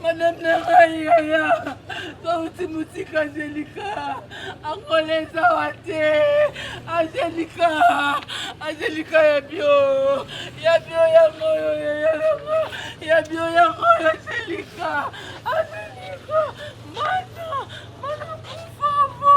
Madame Nanga, yaya. Sauti musika Angelica. Angoleza wate. Angelica yabio. Yabio yango, yabio yango, Angelica. Mana kufavu.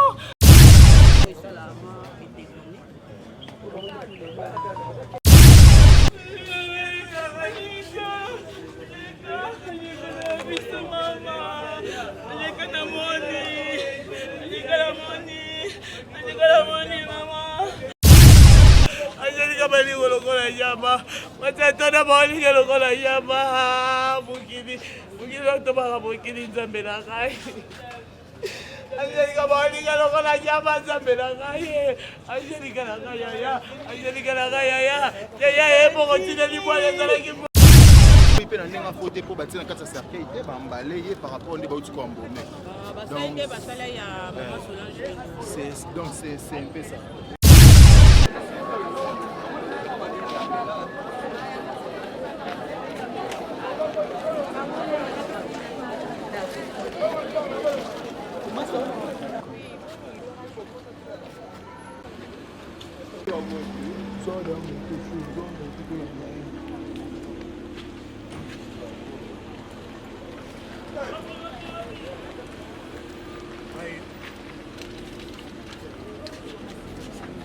Angelica balingo lokola yama. Matata balingo lokola yama. Mukini otobaka mukini nzambe na ngai. Angelica balingo lokola yama nzambe na ngai. Angelica na ngai yaya. Angelica na ngai yaya. Yaya epoko tina libwala ezalaki. Pe na ndenge afote po batina kati ya cercueil te bambale ye par rapport nde bauti koambome. Donc c'est un peu ça.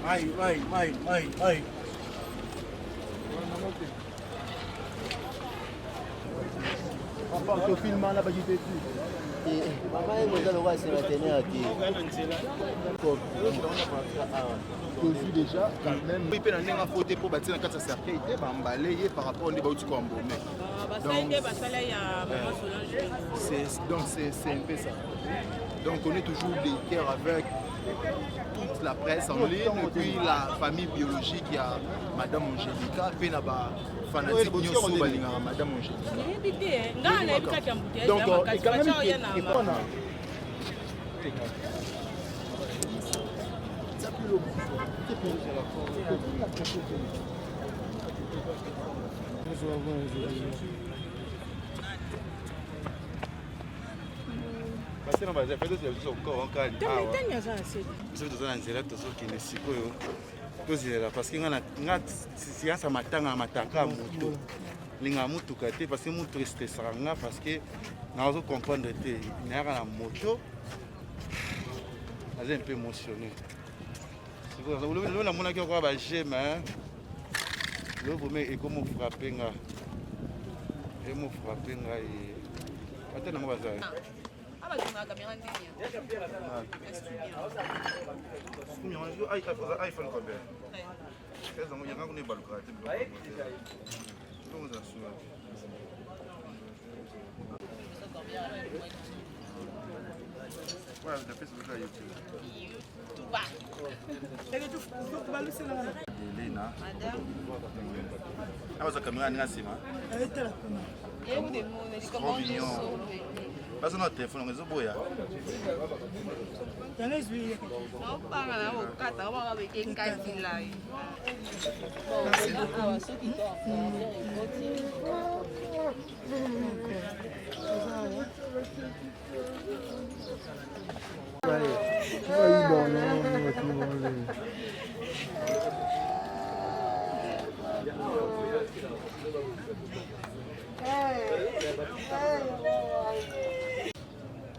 Aïe. Papa, tu filmes là, bah j'étais dessus. Maman, elle me donne c'est la tenue à qui. Je déjà quand même. Oui, pe na ndenge afote po batina kati ya cercueil te bambale ye par rapport nde bauti koambome. Donc c'est un peu ça. Donc on est toujours des cœurs avec toute la presse en ligne et puis la famille biologique, il y a Madame Angelica, puis il y a fanatique Nyoso Balinga, Madame Angelica. Donc il quand même parce que baza fait aussi encore encore parce que nga sa matanga mataka moto linga mutu kate parce que mutu reste saranga parce que na zo comprendre te na na moto un peu émotionné c'est quoi le la mona qui quoi ba j'aime hein le premier et comment frapper nga et mo frapper nga et attends nga baza la caméra iPhone combien? Basi na telefone ngezo boya. Tanezwi. No panga na ukata kama beke ngati lai. Bon, soki to.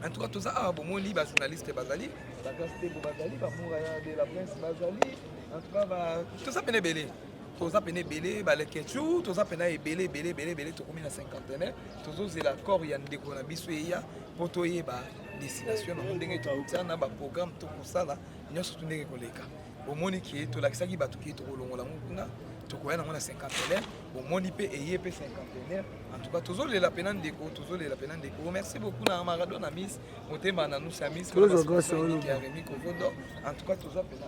En tout cas, tout ça, bon, moi, les journalistes Bazali, la classe Bazali, de la presse Bazali, en tout cas, tout ça peine belé. Tout ça peine belé, les ketchou, tout ça peine belé, tout comme une cinquantaine. Tout ça, c'est l'accord, il y a des coronavirus, pour toi, il y a des destinations, on a un programme, tout ça, il y a surtout des collègues. Au monde qui est tout là, qui est tout qui est tout long, tu connais on a cinquantenaire, bon mon IP et IP cinquantenaire. En tout cas, toujours les la peine déco, toujours les la peine déco. Merci beaucoup na Maradona Miss, monté na nous sa Miss. En tout cas, toujours peine.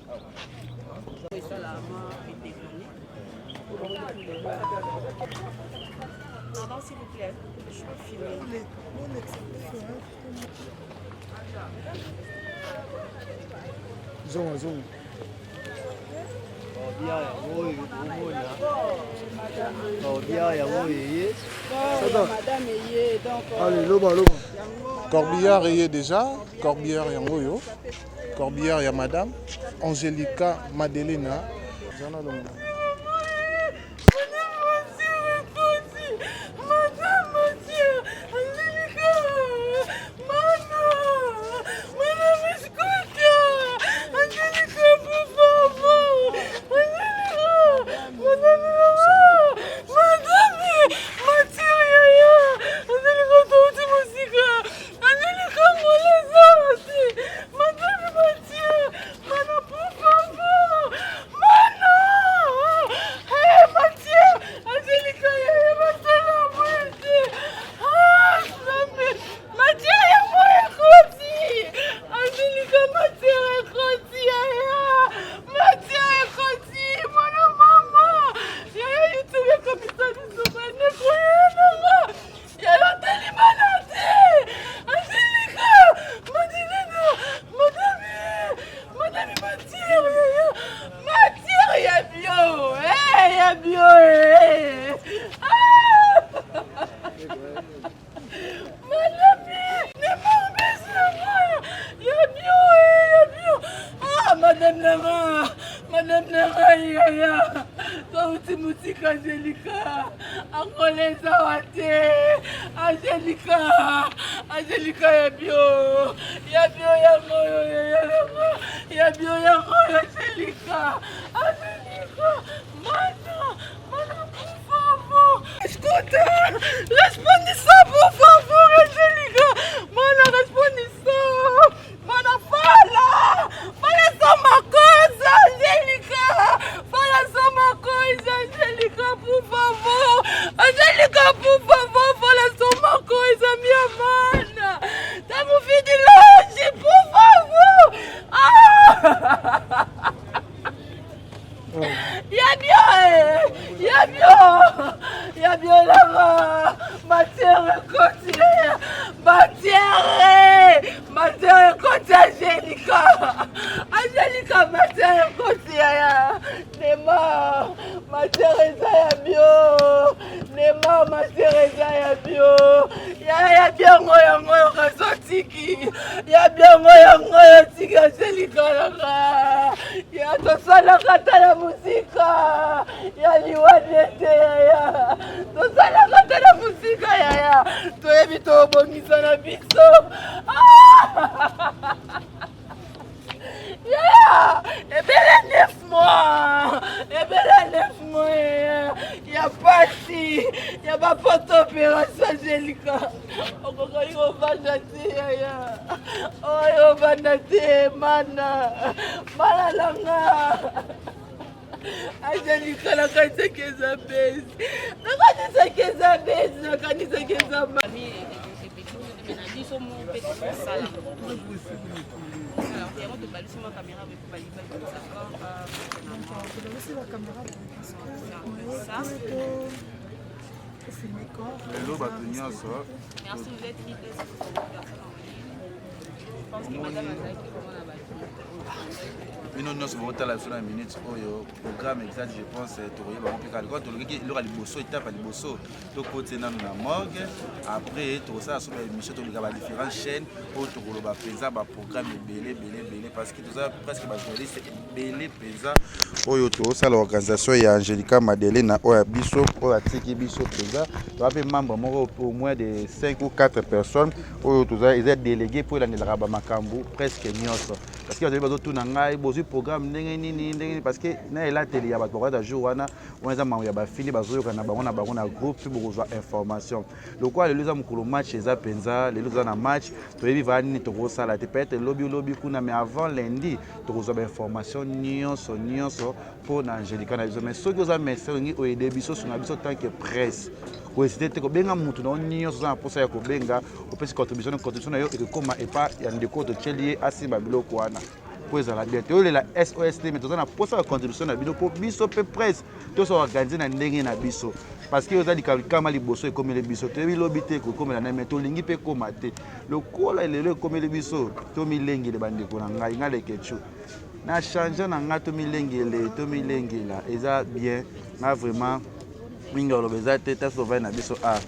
Avant, s'il vous plaît, je peux filmer. Zoom. Allez, loba. Corbillard y est déjà. Corbillard yango yo. Corbillard ya madame. Angelica Madelena. Merci, vous êtes libre. Je pense que madame a dit bino nyonso bokotala biso na minute oyo programme exact je pense tokoyeba ngo mpe kala kwa tolokeki eloko ya liboso etape ya liboso tokotie nano na morgue après tokosala so baémission toleka badifférentes chaînes oyo tokoloba mpenza baprogramme ebele parce que toza presque bajournaliste ebele mpenza oyo tokosala organisation ya Angelica Madelena oyo ya biso oyo atiki biso mpenza toza mpe membre moko au moins de 5 ou 4 personnes oyo toza eza délégué mpo elandelaka bamakambo presque nyonso parce que bazo tuna ngai bozwi programme ndenge nini parce que na elateli ya bato bakwata jour wana eza mambo ya bafili bazoyoka na bango na groupe mpe bokozwa information lokola lelo eza mokolo match eza mpenza lelo eza na match toyebi vala nini tokosala te peut-être lobi kuna mais avant lundi tokozwa bainformation nyonso mpo na Angelica na biso mais soki oza médecin olingi oyede biso sunga biso tant que presse koesite te kobenga mutu na nyonso oza na mposa ya kobenga opesi contribution na yo ekokoma epa ya ndeko totyeli ye asimba biloko wana po ezala bien toyolela SOS te mais toza na mposa ya contribution na bino mpo biso mpe presse toso organize na ndenge na biso parce que oza likama liboso ekomeli biso toyebi lobi te ekokomela na me tolingi mpe ekoma te lokola elelo ekomeli biso tomilengele bandeko na ngai nga lekechu na changer na nga to milengela eza bien na vraiment mingi oloba eza te ta sauver na biso a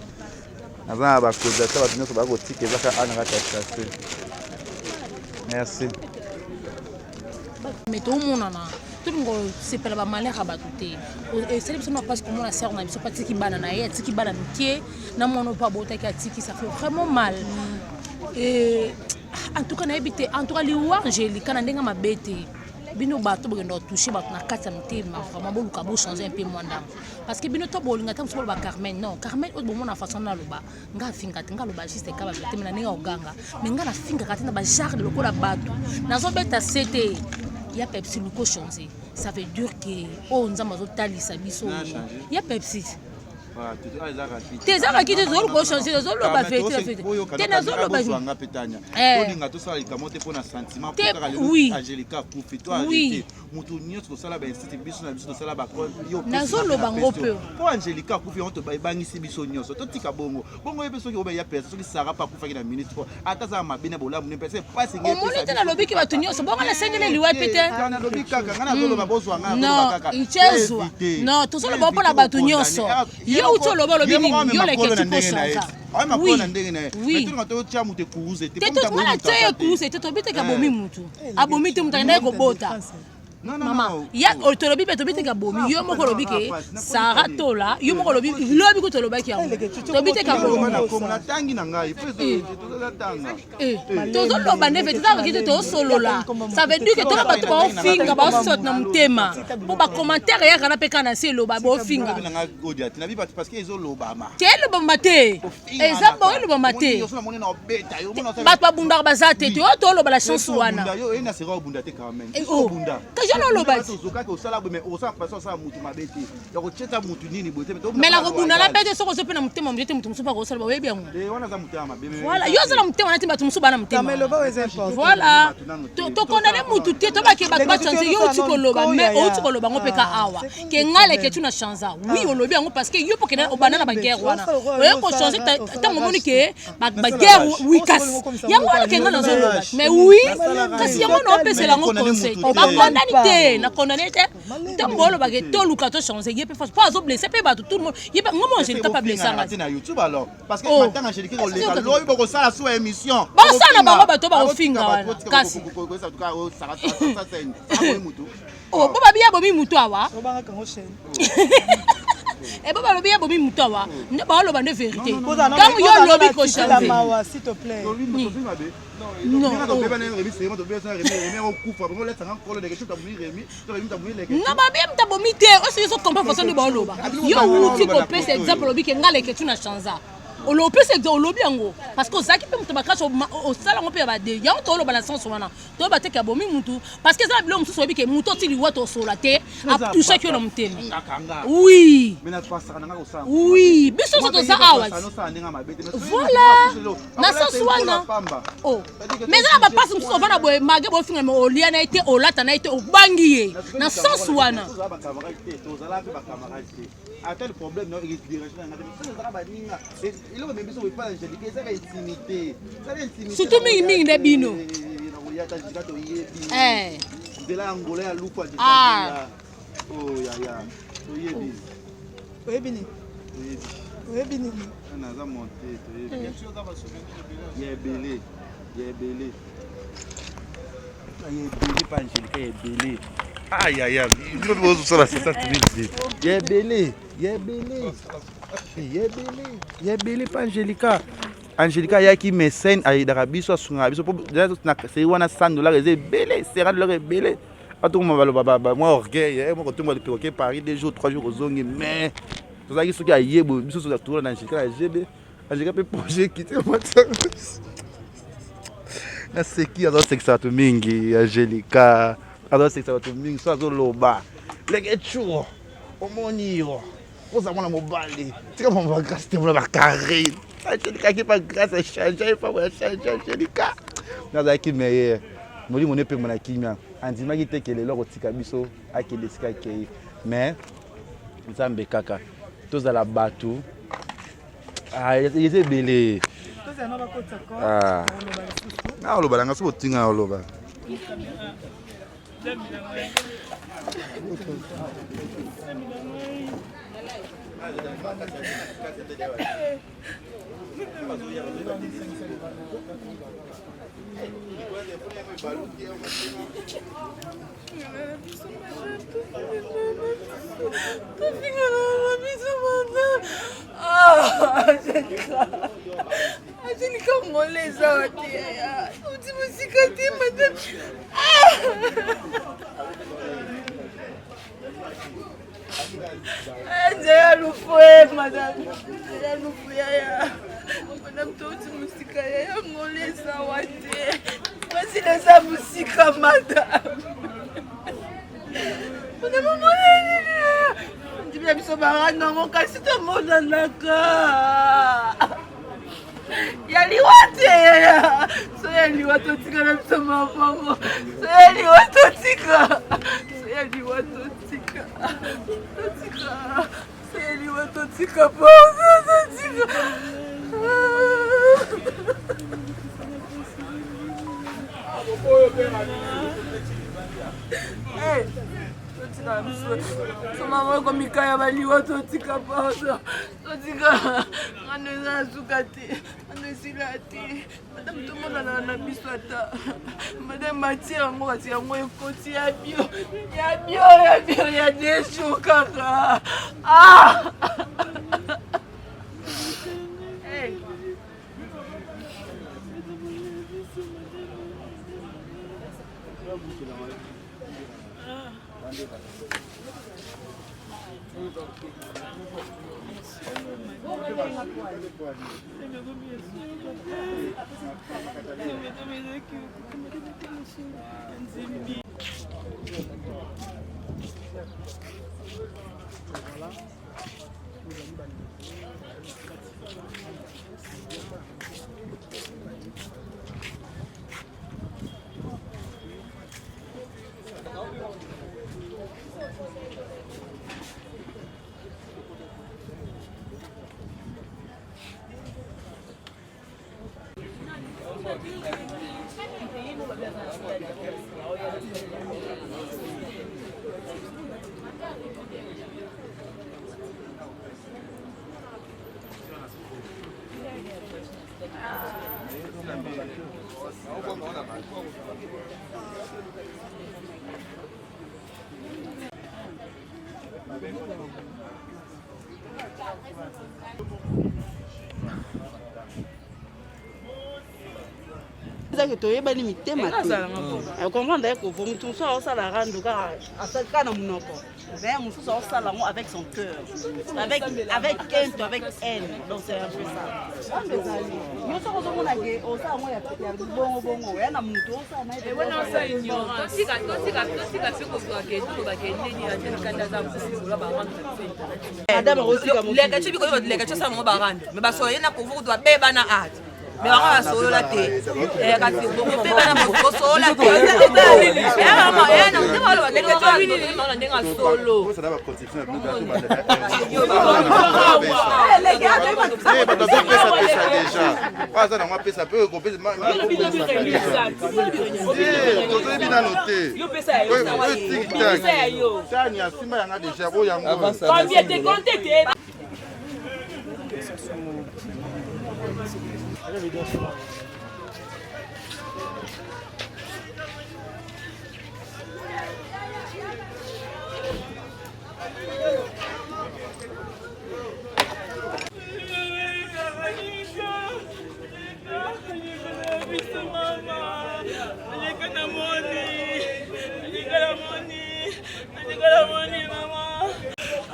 naza na bakoza ta bato nyonso bakotika ezaka a na kati ya chasse. Merci. Mais tout le monde en a. Tout le monde c'est pas la malheur à battre. Et c'est parce que comment la sœur n'a pas tiki banana et tiki banana qui n'a mon pas beau tiki ça fait vraiment mal. Et en tout cas n'a habité en tout cas les Angélique quand on a ma bête. Bino bato bogendo toucher bato na kati ya motema vraiment boluka bo changer un peu moins d'âme parce que bino to bolinga tam so ba Carmen non Carmen o bomona façon na loba nga finga tinga loba juste ka ba bete na ninga oganga mais nga na finga kati na ba jarre de lokola bato nazo beta cete ya Pepsi luko changer ça veut dire que o nzamba zo talisa biso ya Pepsi tezaka kiti zolo ko changer zolo ba fete tena zolo ba zwanga petanya olinga to sala ikamote pona sentiment pour kala Angelica profito arrêter mutu nyotso sala ba institut biso na biso sala ba ko yo na zolo bango pe pour Angelica profito on to ba bangisi biso nyotso to tika bongo yepe soki oba ya pesa soki sara pa kufa kina minute ko ata za mabina bola mu pesa pas singe pesa omoni tena lobi ki batu nyotso bongo la sengele liwa pete kana lobi kaka ngana zolo ba bozwanga kaka ichezwa non to zolo ba pona batu nyotso uti oloba lobi nini yo leke tukoshanga te kuuze te tobiteka abomi mutu abomi te mutu akendaki kobota mama ya tolobi pe tobiteka bomi yo moko lobi ke Sara tola yo moko lobi lobi ko tolobaki yango tobiteka bomi tozoloba nde fete tazaki te tosolola ça veut dire que tola bato baofinga baosoti na motema mpo bacommentaire eyaka na mpe kana si eloba baofinga te elobama te eza bongo elobama te bato babundaka baza te te oyo toloba la chance wana mais la kobunda na bete soko zope na mutema mjete mutu musupa ko sala bawebi yango voilà yo sala mutema na timba tumusuba na mutema voilà to condamner mutu te to ba ke ba chance yo uti ko loba mais uti ko loba ngo peka awa ke ngale ke tu na chance oui o lobi yango parce que yo po ke na obana na ba guerre wana o ko changer ta momoni ke ba guerre oui kas yango wana ke ngala zo loba mais oui kasi yango no pesa la ngo conseil ba condamner na condamner te tambolo ba ke to luka to changer yepe face pas zo blesser pe ba tout le monde yepe ngomo je ne t'a pas blessé na YouTube alors parce que maintenant Angélique ko leka loyi boko sala so émission ba sala bango bato ba ofinga wana kasi oh baba biya bomi mutu awa et baba lobi ya bomi mutu awa ne ba loba ne vérité quand yo lobi ko changer s'il te plaît non babi mtabomi te aussi so comprendre façon de ba loba yo uti ko pesa exemple lobi ke ngale ke tu na chanza olobi c'est que olobi yango parce que zaki pe mutaba kacho o sala ngo pe ba de ya to loba na sens wana to ba te ka bomi mutu parce que ça bilo mutu so bi ke mutu ti liwa to sola te a toucher que le mutema oui oui biso so to za awa voilà na sens wana oh mais ça ba passe mutu so vana boy mage bo finga mo olia na été olata na été obangiye na sens wana à tel problème non il il même besoin pas Angélique ça va intimité surtout mingi de bino de la angolais à loupa oh ya oyebini on a monté il est belé pas Angélique est belé aïe aïe aïe il faut que ça c'est ça il est belé pas Angélica Angélica yaki mécène aidaka biso asunga biso na c'est wana $100 eze belé $100 belé atuma baloba moi orgueil moi kotumba le perroquet Paris 2 jours 3 jours ozongi mais tozaki soki ayebo biso so tour na Angélica la GB Angélica peut projet quitter moi na seki azo sexa to mingi Angélica azo sexa to mingi so azo loba leke chuo omoni yo poza mwana mobali tika mwa grâce te mwa carré Angélica qui pas grâce à changer pas changer Angélica nazaki meilleur moli mone pe mona kimia andimaki te ke lelo kotika biso akende sika ke mais nzambe kaka tozala batu yeze belé na oloba nanga so tinga oloba Angelica moleza wate ya uti musikati madame Njaya lufue madame Njaya lufue ya madame touti musika ya moleza wate Voici les musika madame Madame moleza Ndibia biso barana ngo kasi tomonanaka Yaliwate ya so yaliwato tika na biso mamango so yaliwato tika so yaliwato tika tika so yaliwato tika po tika Hey so mama ko mikaya baliwa to tika pausa to tika ngano za sukati ngano silati madame tomona na biswata madame matia ngo kasi ngo ekoti ya bio ya desho kaka hey que tu es bani mitema tu comprendre que pour tout ça ça la rendre kana munoko mais mon ça ça la avec son cœur avec quinte avec haine donc c'est un peu ça yo ça ko mona ke o ça mo ya bongo ya na mutu o ça na e wena o ça ignorant tika siko kwa ke nini ya tena kanda za msisi la ba rendre madame aussi comme les gars tu bi ko les gars ça mo ba rendre mais ba so yena ko vous doit beba na art mais on va solo la tête quand tu peux pas na solo la tête maman non tu vas le que tu lui non ndenga solo ça va continuer les gars déjà pas ça on peut ça peut couper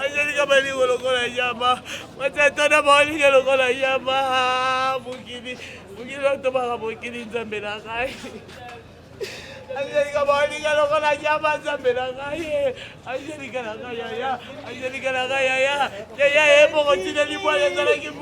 Angelica baligo lokola yama matata baligo lokola yama mukini tobaka mukini nzambe na ngai Angelica baligo lokola yama nzambe na ngai Angelica na ngai ya Angelica na ngai ya epoko tina libwa ezalaki